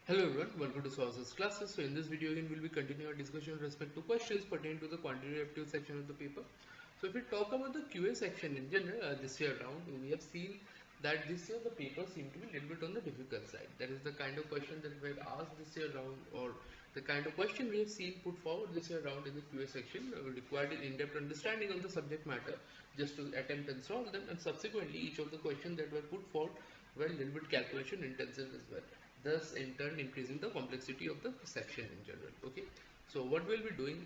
Hello everyone, welcome to Sources classes. So in this video again we'll be continuing our discussion with respect to questions pertaining to the quantitative aptitude section of the paper. So if we talk about the QA section in general, this year around we have seen that this year the paper seemed to be a little bit on the difficult side. That is the kind of question that we have asked this year around, or the kind of question we have seen put forward this year around in the QA section required an in-depth understanding of the subject matter just to attempt and solve them, and subsequently each of the questions that were put forward were a little bit calculation intensive as well, thus in turn increasing the complexity of the section in general. Okay, so what we'll be doing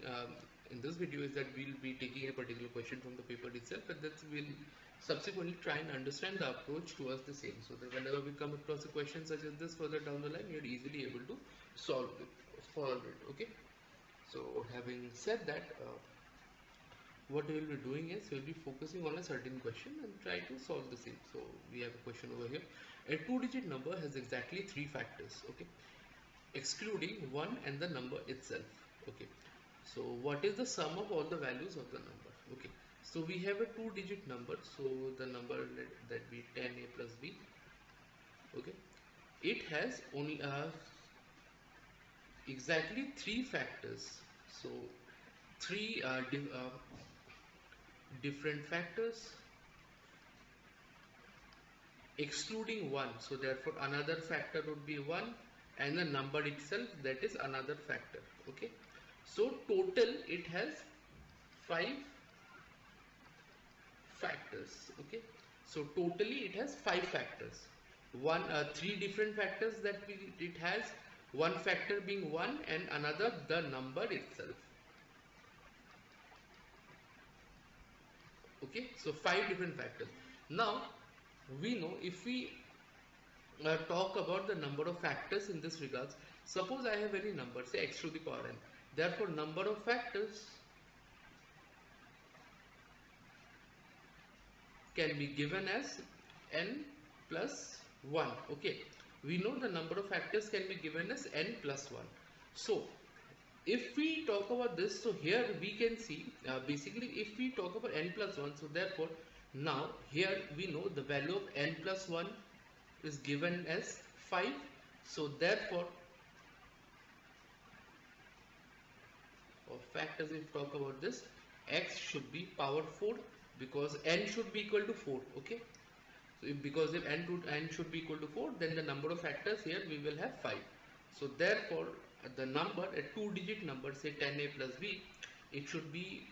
in this video is that we'll be taking a particular question from the paper itself, and that we'll subsequently try and understand the approach towards the same, so that whenever we come across a question such as this further down the line, we are easily able to solve it. Okay, so having said that, what we will be doing is we will be focusing on a certain question and try to solve the same. So we have a question over here. A two-digit number has exactly three factors, okay, excluding one and the number itself. Okay, so what is the sum of all the values of the number? Okay, so we have a two-digit number, so the number, let that be 10a plus b. Okay, it has only exactly three factors, so three different factors excluding one, so therefore another factor would be 1, and the number itself, that is another factor. Okay, so total it has 5 factors. Okay, so totally it has 5 factors, three different factors that it has, one factor being 1 and another the number itself. Okay, so 5 different factors. Now we know, if we talk about the number of factors in this regards, suppose I have any number, say x to the power n, therefore number of factors can be given as n plus 1. Okay, we know the number of factors can be given as n plus 1. So if we talk about this, so here we can see basically if we talk about n plus 1, so therefore now here we know the value of n plus 1 is given as 5, so therefore of factors, if we talk about this, x should be power 4 because n should be equal to 4. Okay, so because if n should be equal to 4, then the number of factors here we will have 5. So therefore the number, a two-digit number, say 10a plus b, it should be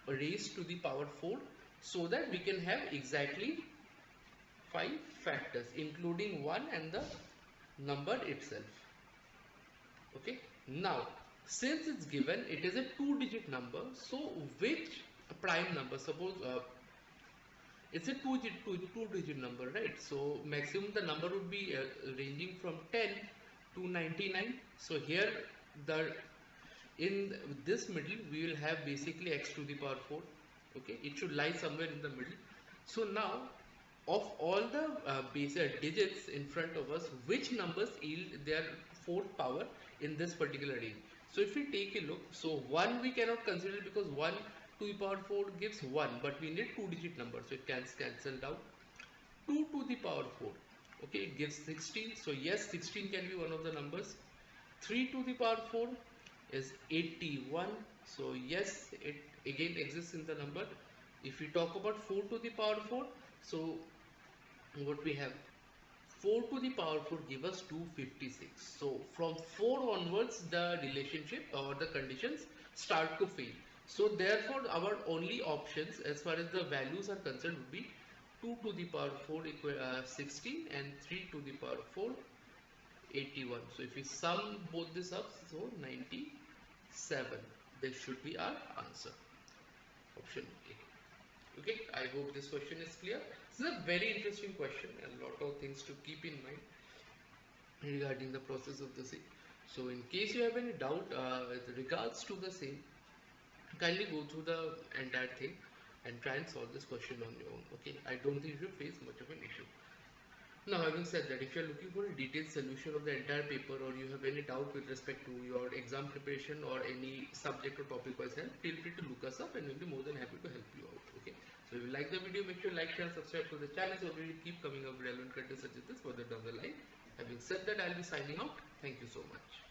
raised to the power 4, so that we can have exactly 5 factors including 1 and the number itself. Okay, now since it's given it is a two-digit number, so which prime number, suppose it's a two-digit number, right? So maximum the number would be ranging from 10 to 99. So here the in this middle we will have basically x to the power 4. Okay, it should lie somewhere in the middle. So now of all the base digits in front of us, which numbers yield their fourth power in this particular range? So if we take a look, so 1 we cannot consider because 1 to the power 4 gives 1, but we need two-digit number, so it can cancel out. 2 to the power 4, okay, it gives 16, so yes, 16 can be one of the numbers. 3 to the power 4 is 81, so yes, it again exists in the number. If we talk about 4 to the power 4, so what we have, 4 to the power 4 give us 256. So from 4 onwards the relationship or the conditions start to fail. So therefore our only options as far as the values are concerned would be 2 to the power 4 equal 16 and 3 to the power 4 81. So if we sum both this up, so 97. This should be our answer. Option A. Okay, I hope this question is clear. This is a very interesting question, a lot of things to keep in mind regarding the process of the same. So in case you have any doubt with regards to the same, kindly go through the entire thing and try and solve this question on your own. Okay, I don't think you should face much of an issue. Now, having said that, if you are looking for a detailed solution of the entire paper, or you have any doubt with respect to your exam preparation or any subject or topic wise help, feel free to look us up and we'll be more than happy to help you out. Okay, so if you like the video, make sure to like, share, subscribe to the channel so we will keep coming up with relevant content such as this further down the line. Having said that, I'll be signing out. Thank you so much.